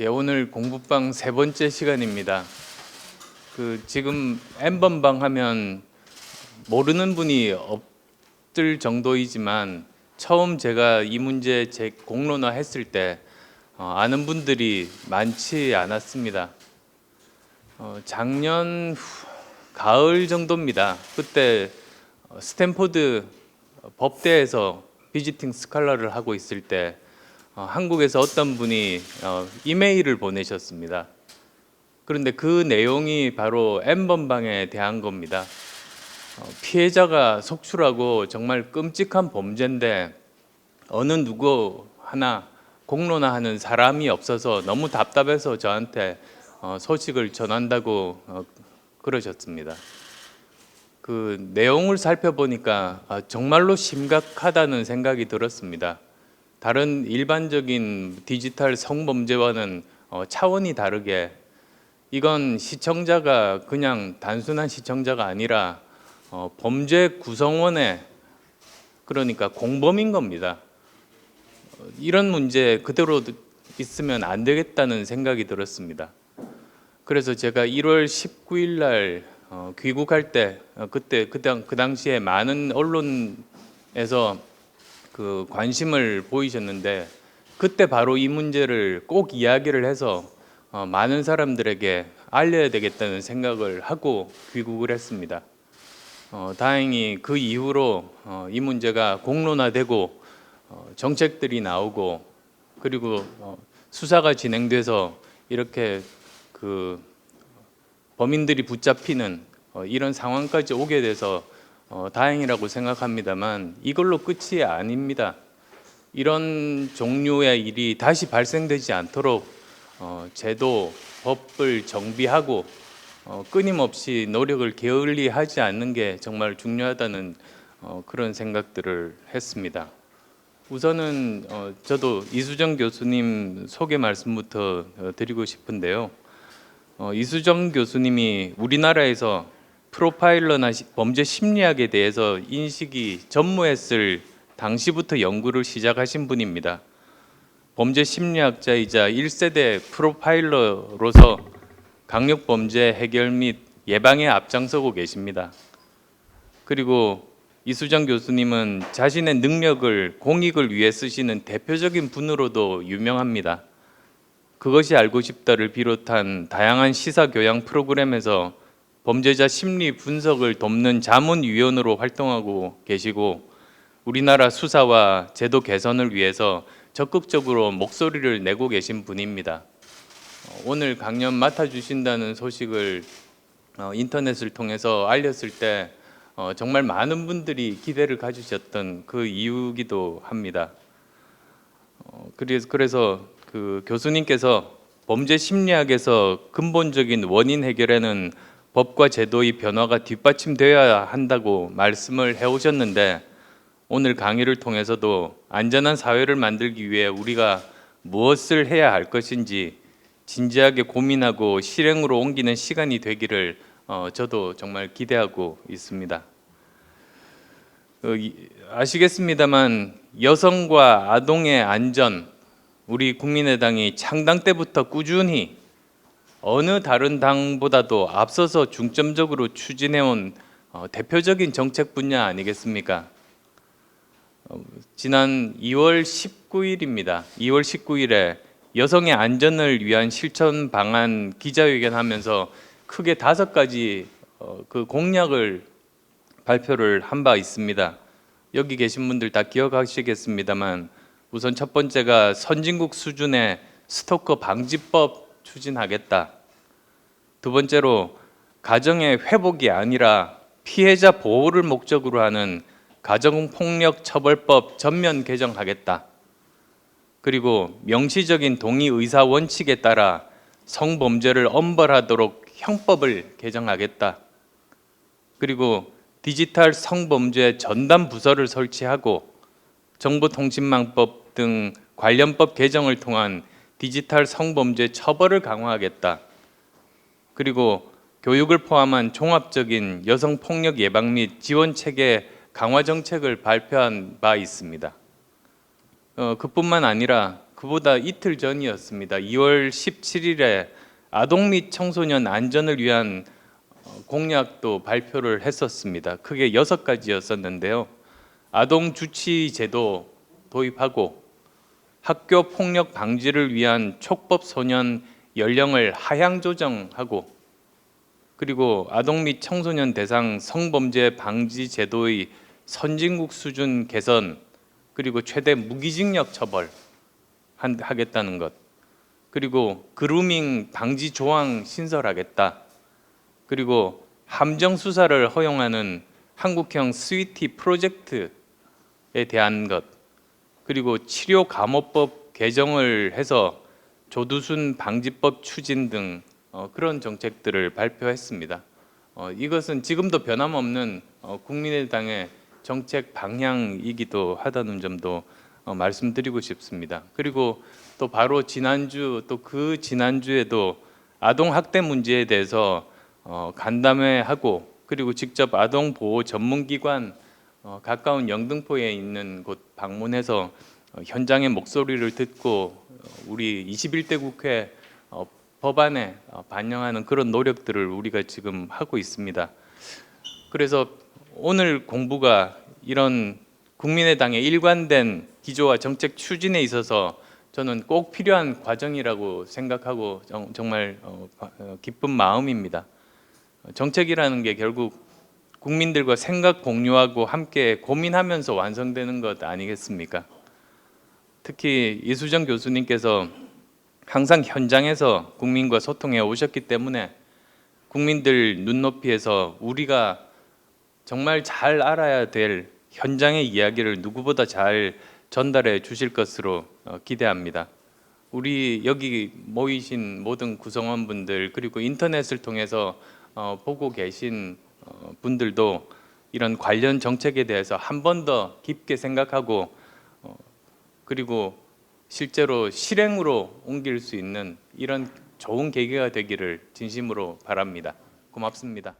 예, 오늘 공부방 세 번째 시간입니다. 지금 N번방 하면 모르는 분이 없을 정도이지만 처음 제가 이 문제 제 공론화 했을 때 아는 분들이 많지 않았습니다. 작년 가을 정도입니다. 그때 스탠포드 법대에서 비지팅 스칼라를 하고 있을 때 한국에서 어떤 분이 이메일을 보내셨습니다. 그런데 그 내용이 바로 N번방에 대한 겁니다. 피해자가 속출하고 정말 끔찍한 범죄인데 어느 누구 하나 공론화하는 사람이 없어서 너무 답답해서 저한테 소식을 전한다고 그러셨습니다. 그 내용을 살펴보니까 정말로 심각하다는 생각이 들었습니다. 다른 일반적인 디지털 성범죄와는 차원이 다르게 이건 시청자가 그냥 단순한 시청자가 아니라 범죄 구성원의, 그러니까 공범인 겁니다. 이런 문제 그대로 있으면 안 되겠다는 생각이 들었습니다. 그래서 제가 1월 19일 날 귀국할 때 그 당시에 많은 언론에서 관심을 보이셨는데 그때 바로 이 문제를 꼭 이야기를 해서 많은 사람들에게 알려야 되겠다는 생각을 하고 귀국을 했습니다. 다행히 그 이후로 이 문제가 공론화되고 정책들이 나오고 그리고 수사가 진행돼서 이렇게 범인들이 붙잡히는 이런 상황까지 오게 돼서 다행이라고 생각합니다만 이걸로 끝이 아닙니다. 이런 종류의 일이 다시 발생되지 않도록 제도, 법을 정비하고 끊임없이 노력을 게을리 하지 않는 게 정말 중요하다는 그런 생각들을 했습니다. 우선은 저도 이수정 교수님 소개 말씀부터 드리고 싶은데요. 이수정 교수님이 우리나라에서 프로파일러나 범죄 심리학에 대해서 인식이 전무했을 당시부터 연구를 시작하신 분입니다. 범죄 심리학자이자 1세대 프로파일러로서 강력범죄 해결 및 예방에 앞장서고 계십니다. 그리고 이수정 교수님은 자신의 능력을 공익을 위해 쓰시는 대표적인 분으로도 유명합니다. 그것이 알고 싶다를 비롯한 다양한 시사교양 프로그램에서 범죄자 심리 분석을 돕는 자문위원으로 활동하고 계시고 우리나라 수사와 제도 개선을 위해서 적극적으로 목소리를 내고 계신 분입니다. 오늘 강연 맡아주신다는 소식을 인터넷을 통해서 알렸을 때 정말 많은 분들이 기대를 가지셨던 그 이유이기도 합니다. 그래서 그 교수님께서 범죄 심리학에서 근본적인 원인 해결에는 법과 제도의 변화가 뒷받침되어야 한다고 말씀을 해오셨는데 오늘 강의를 통해서도 안전한 사회를 만들기 위해 우리가 무엇을 해야 할 것인지 진지하게 고민하고 실행으로 옮기는 시간이 되기를 저도 정말 기대하고 있습니다. 아시겠습니다만 여성과 아동의 안전, 우리 국민의당이 창당 때부터 꾸준히 어느 다른 당보다도 앞서서 중점적으로 추진해온 대표적인 정책 분야 아니겠습니까? 지난 2월 19일입니다. 2월 19일에 여성의 안전을 위한 실천 방안 기자회견하면서 크게 5가지 그 공약을 발표를 한 바 있습니다. 여기 계신 분들 다 기억하시겠습니다만 우선 첫 번째가 선진국 수준의 스토커 방지법 추진하겠다. 두 번째로 가정의 회복이 아니라 피해자 보호를 목적으로 하는 가정폭력처벌법 전면 개정하겠다. 그리고 명시적인 동의 의사 원칙에 따라 성범죄를 엄벌하도록 형법을 개정하겠다. 그리고 디지털 성범죄 전담 부서를 설치하고 정보통신망법 등 관련법 개정을 통한 디지털 성범죄 처벌을 강화하겠다. 그리고 교육을 포함한 종합적인 여성폭력 예방 및 지원 체계 강화 정책을 발표한 바 있습니다. 그뿐만 아니라 그보다 이틀 전이었습니다. 2월 17일에 아동 및 청소년 안전을 위한 공약도 발표를 했었습니다. 크게 6가지였었는데요. 아동 주치 제도 도입하고 학교 폭력 방지를 위한 촉법 소년 연령을 하향 조정하고 그리고 아동 및 청소년 대상 성범죄 방지 제도의 선진국 수준 개선 그리고 최대 무기징역 처벌 하겠다는 것 그리고 그루밍 방지 조항 신설하겠다 그리고 함정 수사를 허용하는 한국형 스위티 프로젝트에 대한 것 그리고 치료감호법 개정을 해서 조두순 방지법 추진 등 그런 정책들을 발표했습니다. 이것은 지금도 변함없는 국민의당의 정책 방향이기도 하다는 점도 말씀드리고 싶습니다. 그리고 또 바로 지난주 또 그 지난주에도 아동 학대 문제에 대해서 간담회하고 그리고 직접 아동 보호 전문기관 가까운 영등포에 있는 곳 방문해서 현장의 목소리를 듣고 우리 21대 국회 법안에 반영하는 그런 노력들을 우리가 지금 하고 있습니다. 그래서 오늘 공부가 이런 국민의당의 일관된 기조와 정책 추진에 있어서 저는 꼭 필요한 과정이라고 생각하고 정말 기쁜 마음입니다. 정책이라는 게 결국 국민들과 생각 공유하고 함께 고민하면서 완성되는 것 아니겠습니까? 특히 이수정 교수님께서 항상 현장에서 국민과 소통해 오셨기 때문에 국민들 눈높이에서 우리가 정말 잘 알아야 될 현장의 이야기를 누구보다 잘 전달해 주실 것으로 기대합니다. 우리 여기 모이신 모든 구성원분들 그리고 인터넷을 통해서 보고 계신 분들도 이런 관련 정책에 대해서 한 번 더 깊게 생각하고 그리고 실제로 실행으로 옮길 수 있는 이런 좋은 계기가 되기를 진심으로 바랍니다. 고맙습니다.